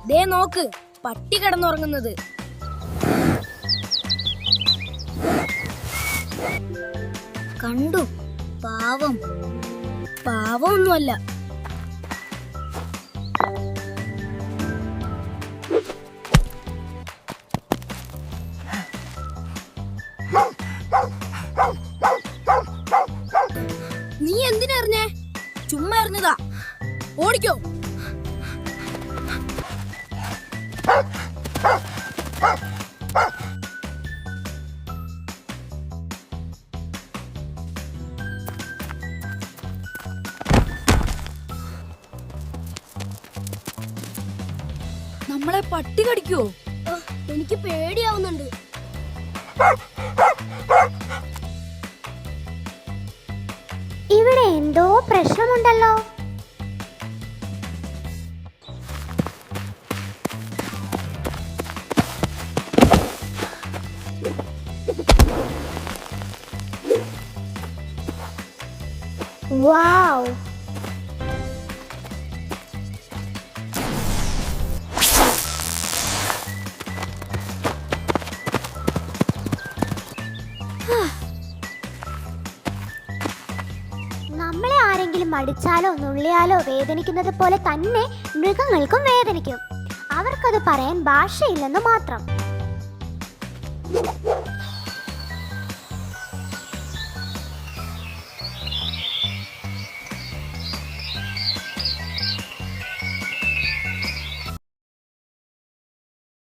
ദേ നോക്ക്, പട്ടി കിടന്നുറങ്ങുന്നത്. കണ്ടു, പാവം. പാവമൊന്നുമല്ല. നീ എന്തിനെറിഞ്ഞേ? ചുമ്മാ എറിഞ്ഞതാ. ഓടിക്കോ. നമ്മളെ പട്ടി കടിക്കോ? എനിക്ക് പേടിയാവുന്നുണ്ട്. ഇവിടെ എന്തോ പ്രശ്നമുണ്ടല്ലോ. വാവ്, നമ്മളെ ആരെങ്കിലും അടിച്ചാലോ നുള്ളിയാലോ വേദനിക്കുന്നത് പോലെ തന്നെ മൃഗങ്ങൾക്കും വേദനിക്കും. അവർക്കത് പറയാൻ ഭാഷയില്ലെന്ന് മാത്രം.